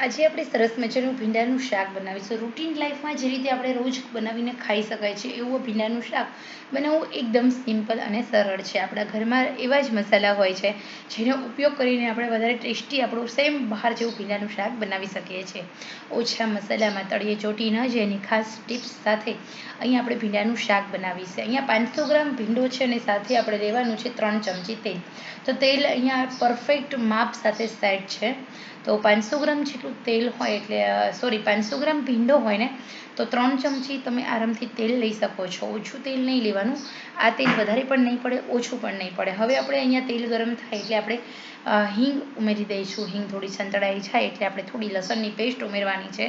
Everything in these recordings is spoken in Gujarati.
આજે આપણે સરસ મજાનું ભીંડાનું શાક બનાવીશું. રૂટીન લાઈફમાં જે રીતે આપણે રોજ બનાવીને ખાઈ શકાય છે એવું ભીંડાનું શાક બનાવવું એકદમ સિમ્પલ અને સરળ છે. આપણા ઘરમાં એવા જ મસાલા હોય છે જેનો ઉપયોગ કરીને આપણે વધારે ટેસ્ટી આપણું સેમ બહાર જેવું ભીંડાનું શાક બનાવી શકીએ છીએ. ઓછા મસાલામાં તળિયે ચોટી ન જાય એની ખાસ ટિપ્સ સાથે અહીંયા આપણે ભીંડાનું શાક બનાવીશું. અહીંયા 500 ગ્રામ ભીંડો છે અને સાથે આપણે લેવાનું છે 3 ચમચી તેલ. તો તેલ અહીંયા પરફેક્ટ માપ સાથે સેટ છે. તો 500 ગ્રામ જેટલું તેલ હોય એટલે 500 ગ્રામ ભીંડો હોય ને તો 3 ચમચી તમે આરામથી તેલ લઈ શકો છો. ઓછું તેલ નહીં લેવાનું. આ તેલ વધારે પણ નહીં પડે, ઓછું પણ નહીં પડે. હવે આપણે અહીંયા તેલ ગરમ થાય એટલે આપણે હિંગ ઉમેરી દઈશું. હિંગ થોડી સંતળાઈ જાય એટલે આપણે થોડી લસણની પેસ્ટ ઉમેરવાની છે.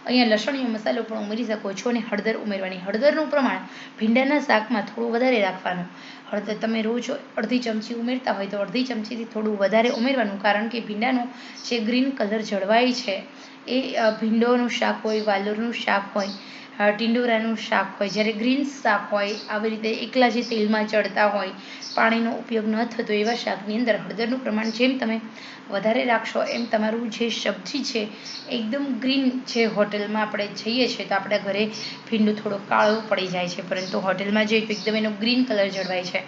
અહીંયા લસણીયો મસાલો પણ ઉમેરી શકો છો અને હળદર ઉમેરવાની. હળદરનું પ્રમાણ ભીંડાના શાકમાં થોડું વધારે રાખવાનું. હળદર તમે રોજ અડધી ચમચી ઉમેરતા હોય તો અડધી ચમચીથી થોડું વધારે ઉમેરવાનું, કારણ કે ભીંડાનો જે ગ્રીન કલર જળવાય છે એ ભીંડોનું શાક હોય, વાલોરનું શાક હોય, ટિંડોરાનું શાક હોય, જ્યારે ગ્રીન શાક હોય આવી રીતે એકલા જે તેલમાં ચડતા હોય, પાણીનો ઉપયોગ ન થતો એવા શાકની અંદર હળદરનું પ્રમાણ જેમ તમે વધારે રાખશો એમ તમારું જે સબ્જી છે એકદમ ગ્રીન. જે હોટલમાં આપણે જઈએ છીએ તો આપણા ઘરે ભીંડું થોડું કાળું પડી જાય છે, પરંતુ હોટલમાં જઈએ તો એકદમ એનો ગ્રીન કલર જળવાય છે.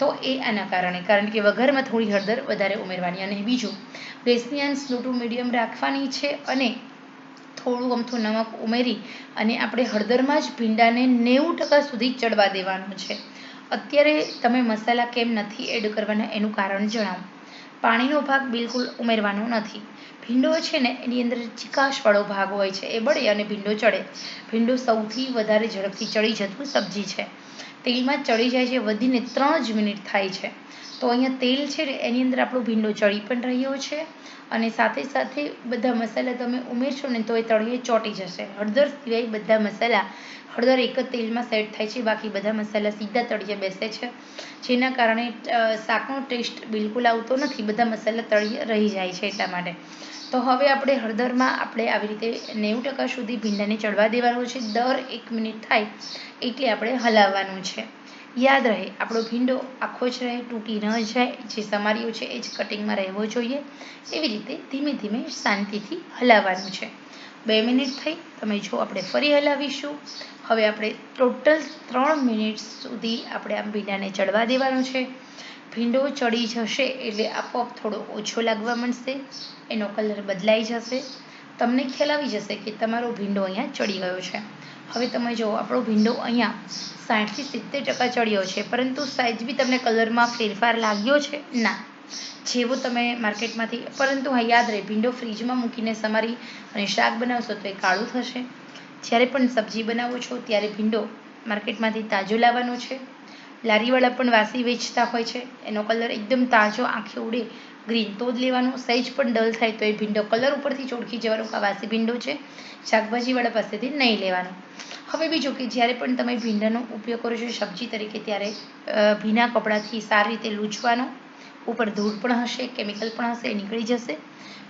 તો એ આના કારણે, કારણ કે વઘારમાં થોડી હળદર વધારે ઉમેરવાની. અને બીજું, ગેસની આંચ સ્લો ટુ મીડિયમ રાખવાની છે અને થોડું અમથું નમક ઉમેરી અને આપણે હળદરમાં જ ભીંડાને 90% સુધી ચડવા દેવાનું છે. અત્યારે તમે મસાલા કેમ નથી એડ કરવાના એનું કારણ જણાવું. પાણીનો ભાગ બિલકુલ ઉમેરવાનો નથી. ભીંડો છે ને એની અંદર ચીકાશવાળો ભાગ હોય છે, એ બળે અને ભીંડો ચડે. ભીંડો સૌથી વધારે ઝડપથી ચડી જતું સબ્જી છે. તેલમાં ચડી જાય છે, વધીને 3 જ મિનિટ થાય છે. તો અહીંયા તેલ છે ને એની અંદર આપણો ભીંડો ચડી પણ રહ્યો છે અને સાથે સાથે બધા મસાલા તમે ઉમેરશો ને તો એ તળિયે ચોંટી જશે. હળદર સિવાય બધા મસાલા, હળદર એક જ તેલમાં સેટ થાય છે, બાકી બધા મસાલા સીધા તળિયે બેસે છે, જેના કારણે શાકનો ટેસ્ટ બિલકુલ આવતો નથી. બધા મસાલા તળિયે રહી જાય છે એટલા માટે. તો હવે આપણે હળદરમાં આપણે આવી રીતે 90% સુધી ભીંડાને ચડવા દેવાનું છે. દર 1 મિનિટ થાય એટલે આપણે હલાવવાનું છે. યાદ રહે, આપણો ભીંડો આખો જ રહે, તૂટી ન જાય. જે સમારીઓ છે એ જ કટિંગમાં રહેવો જોઈએ. એવી રીતે ધીમે ધીમે શાંતિથી હલાવવાનું છે. 2 મિનિટ થઈ, તમે જો આપણે ફરી હલાવીશું. હવે આપણે ટોટલ 3 મિનિટ સુધી આપણે આ ભીંડાને ચડવા દેવાનું છે. ભીંડો ચડી જશે એટલે આપોઆપ થોડો ઓછો લાગવા માંડશે, એનો કલર બદલાઈ જશે. તમને ખ્યાલ આવી જશે કે તમારો ભીંડો અહીંયા ચડી ગયો છે. હવે તમે જુઓ, આપણો ભીંડો અહીંયા 60થી 70% ચડ્યો છે, પરંતુ સાઈઝ બી તમને કલરમાં ફેરફાર લાગ્યો છે ના, જેવો તમે માર્કેટમાંથી. પરંતુ હા, યાદ રહે, ભીંડો ફ્રીજમાં મૂકીને સમારી અને શાક બનાવશો તો એ કાળું થશે. જ્યારે પણ સબ્જી બનાવો છો ત્યારે ભીંડો માર્કેટમાંથી તાજો લાવવાનો છે. લારીવાળા પણ વાસી વેચતા હોય છે, એનો કલર એકદમ તાજો આંખે ઉડે ગ્રીન તો જ લેવાનો. સહેજ પણ ડલ થાય તો એ ભીંડો કલર ઉપરથી જ ઓળખી જવાનો કે આ વાસી ભીંડો છે, શાકભાજીવાળા પાસેથી નહીં લેવાનો. હવે બીજું કે જ્યારે પણ તમે ભીંડાનો ઉપયોગ કરો છો સબ્જી તરીકે, ત્યારે ભીના કપડાથી સારી રીતે લૂછવાનો. ઉપર ધૂળ પણ હશે, કેમિકલ પણ હશે, એ નીકળી જશે.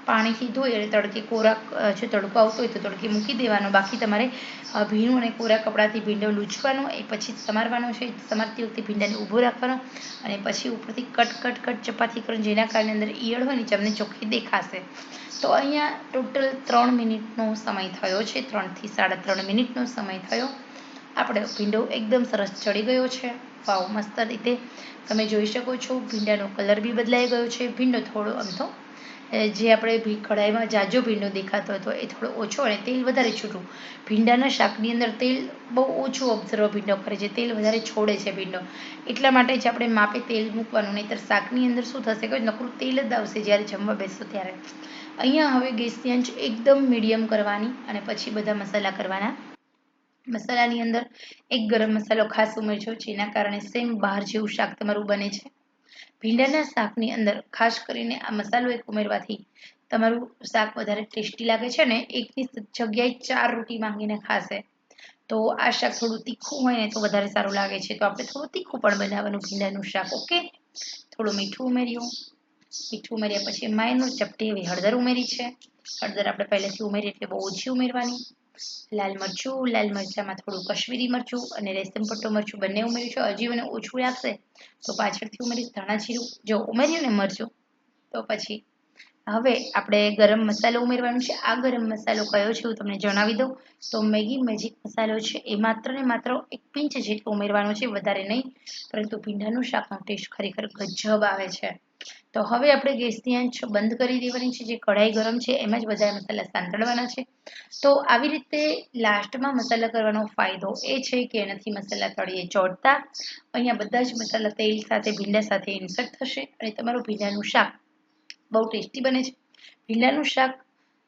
પાણીથી ધોઈ અને તડકે કોરા, જો તડકો આવતો હોય તો તડકે મૂકી દેવાનો. બાકી તમારે ભીનું અને કોરા કપડાથી ભીંડો લૂછવાનો, એ પછી સમારવાનો છે. સમારતી વખતે ભીંડાને ઊભો રાખવાનો અને પછી ઉપરથી કટ કટ કટ ચપાતી કરો, જેના કારણે અંદર ઈયળ હોય ને તમને ચોખ્ખી દેખાશે. તો અહીંયા ટોટલ 3 મિનિટનો સમય થયો છે. 3 થી 3.5 મિનિટનો સમય થયો. આપણે ભીંડો એકદમ સરસ ચડી ગયો છે. વાવ, મસ્ત રીતે તમે જોઈ શકો છો. ભીંડાનો કલર બી બદલાઈ ગયો છે. ભીંડો થોડો અમથો, જે આપણે કઢાઈમાં જાજો ભીંડો દેખાતો હતો એ થોડો ઓછો અને તેલ વધારે છૂટું. ભીંડાના શાકની અંદર તેલ બહુ ઓછું ઓબ્ઝર્વ ભીંડો કરે છે, તેલ વધારે છોડે છે ભીંડો. એટલા માટે જ આપણે માપે તેલ મૂકવાનું, નહીંતર શાકની અંદર શું થશે કે નકરું તેલ જ આવશે જ્યારે જમવા બેસો ત્યારે. અહીંયા હવે ગેસની આંચ એકદમ મીડિયમ કરવાની અને પછી બધા મસાલા કરવાના. મસાલાની અંદર એક ગરમ મસાલો ખાસ ઉમેરજો, જેના કારણે સેમ બહાર જેવું શાક તમારું બને છે. ભીંડાના શાકની અંદર ખાસ કરીને આ મસાલો એક ઉમેરવાથી તમારું શાક વધારે ટેસ્ટી લાગે છે ને એકની જગ્યાએ 4 રોટી માંગીને ખાશે. તો આ શાક થોડું તીખું હોય ને તો વધારે સારું લાગે છે, તો આપણે થોડું તીખું પણ બનાવવાનું ભીંડાનું શાક. ઓકે, થોડું મીઠું ઉમેર્યું. મીઠું ઉમેર્યા પછી માયનું ચપટી એવી હળદર ઉમેરી છે. હળદર આપણે પહેલેથી ઉમેરી એટલે બહુ ઓછી ઉમેરવાની. લાલ મરચું, લાલ મરચામાં થોડું કશ્મીરી મરચું અને રેશમ પટ્ટો મરચું બંને ઉમેર્યું છે. હજી મને ઓછું લાગશે તો પાછળથી ઉમેરીશ. ધાણા જીરું જો ઉમેર્યું ને મરચું, તો પછી હવે આપણે ગરમ મસાલો ઉમેરવાનો છે. આ ગરમ મસાલો કયો છે હું તમને જણાવી દઉં. તો મેગી મેજિક મસાલો છે એ માત્ર ને માત્ર 1 પિંચ જેટલો ઉમેરવાનો છે, વધારે નહીં. પરંતુ ભીંડાનું શાકનો ટેસ્ટ ખરેખર ગજબ આવે છે. તો હવે આપણે ગેસની આંચ બંધ કરી દેવાની છે. જે કઢાઈ ગરમ છે એમાં જ બધા મસાલા સાંતળવાના છે. તો આવી રીતે લાસ્ટમાં મસાલા કરવાનો ફાયદો એ છે કે એનાથી મસાલા તળિયે ચોંટતા અહીંયા બધા જ મસાલા તેલ સાથે ભીંડા સાથે ઇન્સર્ટ થશે અને તમારું ભીંડાનું શાક બહુ ટેસ્ટી બને છે. ભીંડાનું શાક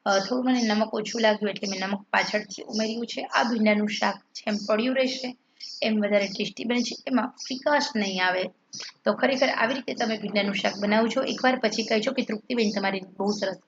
થોડું મને નમક ઓછું લાગ્યું એટલે મેં નમક પાછળથી ઉમેર્યું છે. આ ભીંડાનું શાક જેમ પડ્યું રહેશે એમ વધારે ટેસ્ટી બને છે, એમાં ફિકાશ નહીં આવે. તો ખરેખર આવી રીતે તમે ભીંડાનું શાક બનાવજો એકવાર, પછી કહેજો કે તૃપ્તિબેન તમારી બહુ સરસ